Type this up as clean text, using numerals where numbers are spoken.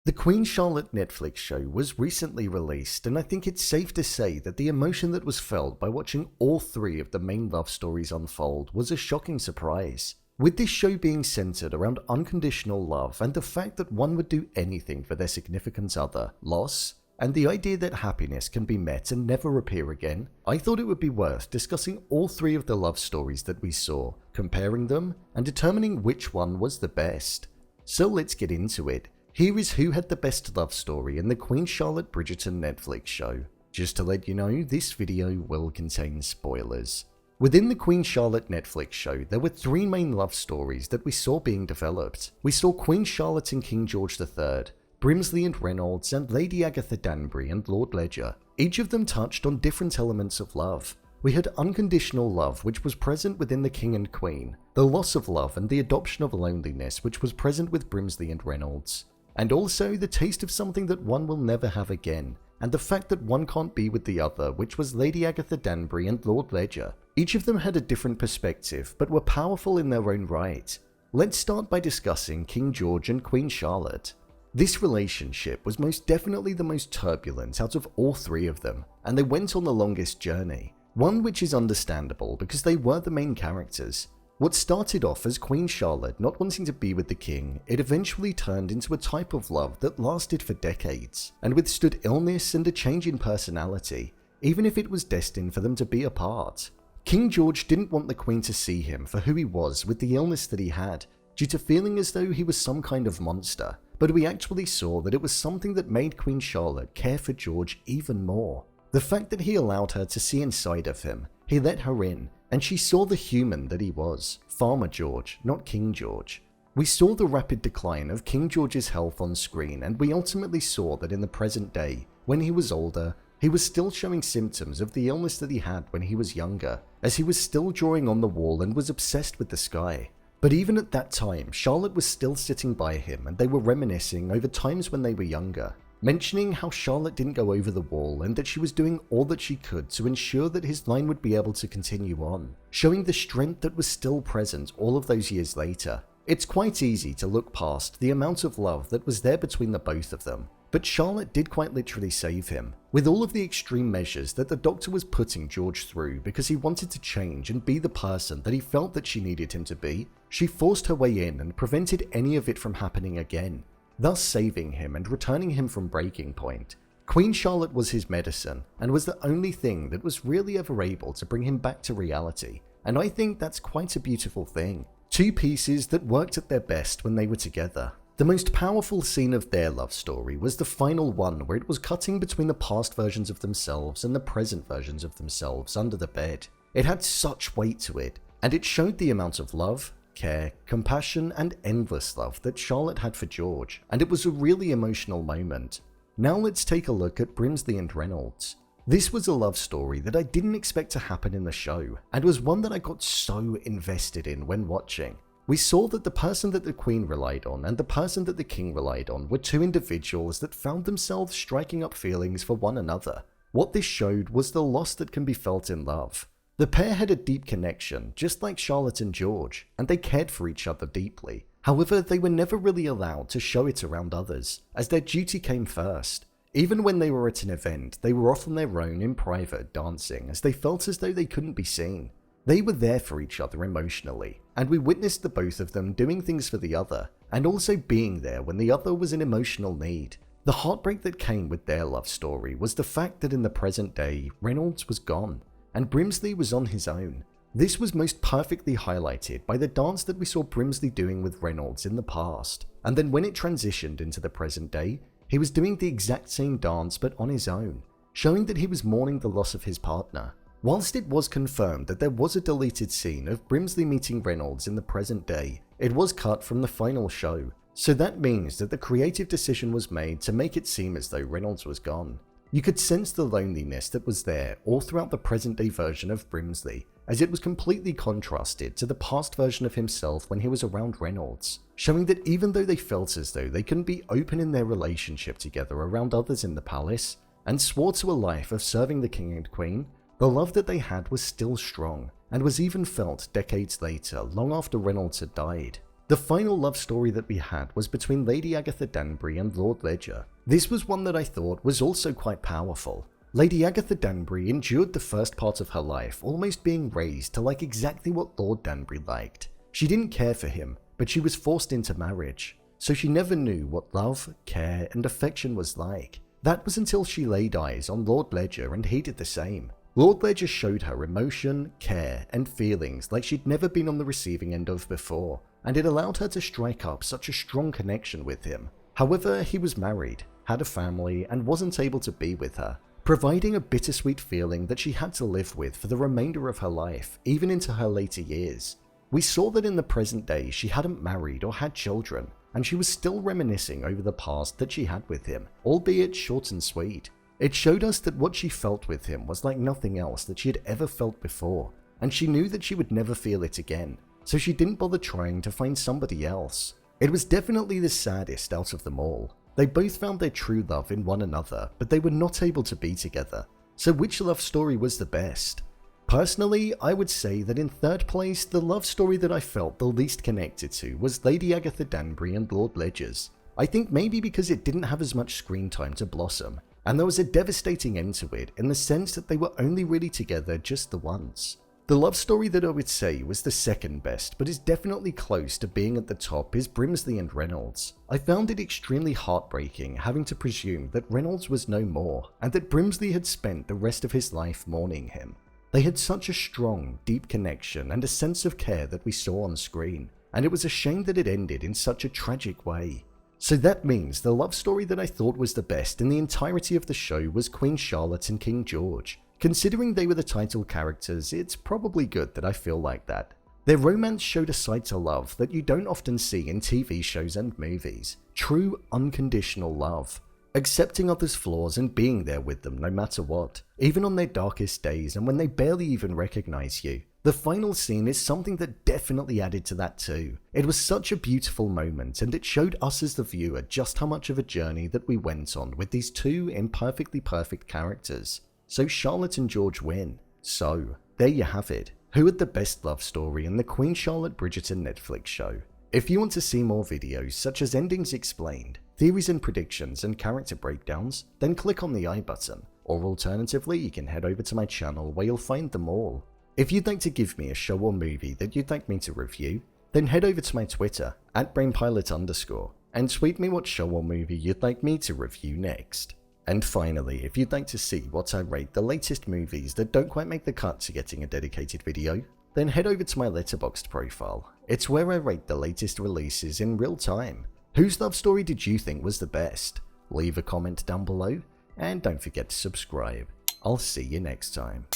The Queen Charlotte Netflix show was recently released, and I think it's safe to say that the emotion that was felt by watching all three of the main love stories unfold was a shocking surprise. With this show being centered around unconditional love and the fact that one would do anything for their significant other, loss, and the idea that happiness can be met and never appear again, I thought it would be worth discussing all three of the love stories that we saw, comparing them, and determining which one was the best. So let's get into it. Here is who had the best love story in the Queen Charlotte Bridgerton Netflix show. Just to let you know, this video will contain spoilers. Within the Queen Charlotte Netflix show, there were three main love stories that we saw being developed. We saw Queen Charlotte and King George III, Brimsley and Reynolds, and Lady Agatha Danbury and Lord Ledger. Each of them touched on different elements of love. We had unconditional love, which was present within the King and Queen, the loss of love and the adoption of loneliness, which was present with Brimsley and Reynolds, and also the taste of something that one will never have again, and the fact that one can't be with the other, which was Lady Agatha Danbury and Lord Ledger. Each of them had a different perspective, but were powerful in their own right. Let's start by discussing King George and Queen Charlotte. This relationship was most definitely the most turbulent out of all three of them, and they went on the longest journey. One which is understandable because they were the main characters. What started off as Queen Charlotte not wanting to be with the king, it eventually turned into a type of love that lasted for decades, and withstood illness and a change in personality, even if it was destined for them to be apart. King George didn't want the Queen to see him for who he was with the illness that he had, due to feeling as though he was some kind of monster, but we actually saw that it was something that made Queen Charlotte care for George even more. The fact that he allowed her to see inside of him, he let her in, and she saw the human that he was, Farmer George, not King George. We saw the rapid decline of King George's health on screen, and we ultimately saw that in the present day, when he was older, he was still showing symptoms of the illness that he had when he was younger, as he was still drawing on the wall and was obsessed with the sky. But even at that time, Charlotte was still sitting by him, and they were reminiscing over times when they were younger, mentioning how Charlotte didn't go over the wall and that she was doing all that she could to ensure that his line would be able to continue on, showing the strength that was still present all of those years later. It's quite easy to look past the amount of love that was there between the both of them, but Charlotte did quite literally save him, with all of the extreme measures that the doctor was putting George through because he wanted to change and be the person that he felt that she needed him to be. She forced her way in and prevented any of it from happening again, thus saving him and returning him from breaking point. Queen Charlotte was his medicine, and was the only thing that was really ever able to bring him back to reality, and I think that's quite a beautiful thing. Two pieces that worked at their best when they were together. The most powerful scene of their love story was the final one, where it was cutting between the past versions of themselves and the present versions of themselves under the bed. It had such weight to it, and it showed the amount of love, care, compassion, and endless love that Charlotte had for George, and it was a really emotional moment. Now let's take a look at Brimsley and Reynolds. This was a love story that I didn't expect to happen in the show, and was one that I got so invested in when watching. We saw that the person that the Queen relied on and the person that the King relied on were two individuals that found themselves striking up feelings for one another. What this showed was the loss that can be felt in love. The pair had a deep connection, just like Charlotte and George, and they cared for each other deeply. However, they were never really allowed to show it around others, as their duty came first. Even when they were at an event, they were off on their own in private dancing, as they felt as though they couldn't be seen. They were there for each other emotionally, and we witnessed the both of them doing things for the other, and also being there when the other was in emotional need. The heartbreak that came with their love story was the fact that in the present day, Reynolds was gone, and Brimsley was on his own. This was most perfectly highlighted by the dance that we saw Brimsley doing with Reynolds in the past, and then when it transitioned into the present day, he was doing the exact same dance but on his own, showing that he was mourning the loss of his partner. Whilst it was confirmed that there was a deleted scene of Brimsley meeting Reynolds in the present day, it was cut from the final show, so that means that the creative decision was made to make it seem as though Reynolds was gone. You could sense the loneliness that was there all throughout the present day version of Brimsley, as it was completely contrasted to the past version of himself when he was around Reynolds, showing that even though they felt as though they couldn't be open in their relationship together around others in the palace, and swore to a life of serving the king and queen, the love that they had was still strong, and was even felt decades later, long after Reynolds had died. The final love story that we had was between Lady Agatha Danbury and Lord Ledger. This was one that I thought was also quite powerful. Lady Agatha Danbury endured the first part of her life almost being raised to like exactly what Lord Danbury liked. She didn't care for him, but she was forced into marriage, so she never knew what love, care, and affection was like. That was until she laid eyes on Lord Ledger and he did the same. Lord Ledger showed her emotion, care, and feelings like she'd never been on the receiving end of before, and it allowed her to strike up such a strong connection with him. However, he was married, had a family, and wasn't able to be with her, providing a bittersweet feeling that she had to live with for the remainder of her life, even into her later years. We saw that in the present day she hadn't married or had children, and she was still reminiscing over the past that she had with him, albeit short and sweet. It showed us that what she felt with him was like nothing else that she had ever felt before, and she knew that she would never feel it again, so she didn't bother trying to find somebody else. It was definitely the saddest out of them all. They both found their true love in one another, but they were not able to be together. So which love story was the best? Personally, I would say that in third place, the love story that I felt the least connected to was Lady Agatha Danbury and Lord Ledger's. I think maybe because it didn't have as much screen time to blossom, and there was a devastating end to it in the sense that they were only really together just the once. The love story that I would say was the second best, but is definitely close to being at the top, is Brimsley and Reynolds. I found it extremely heartbreaking having to presume that Reynolds was no more, and that Brimsley had spent the rest of his life mourning him. They had such a strong, deep connection and a sense of care that we saw on screen, and it was a shame that it ended in such a tragic way. So that means the love story that I thought was the best in the entirety of the show was Queen Charlotte and King George. Considering they were the title characters, it's probably good that I feel like that. Their romance showed a side to love that you don't often see in TV shows and movies. True, unconditional love. Accepting others' flaws and being there with them no matter what, even on their darkest days and when they barely even recognize you. The final scene is something that definitely added to that too. It was such a beautiful moment, and it showed us as the viewer just how much of a journey that we went on with these two imperfectly perfect characters. So Charlotte and George win. So, there you have it. Who had the best love story in the Queen Charlotte Bridgerton Netflix show? If you want to see more videos such as endings explained, theories and predictions, and character breakdowns, then click on the I button, or alternatively you can head over to my channel where you'll find them all. If you'd like to give me a show or movie that you'd like me to review, then head over to my Twitter, @BrainPilot_, and tweet me what show or movie you'd like me to review next. And finally, if you'd like to see what I rate the latest movies that don't quite make the cut to getting a dedicated video, then head over to my Letterboxd profile. It's where I rate the latest releases in real time. Whose love story did you think was the best? Leave a comment down below, and don't forget to subscribe. I'll see you next time.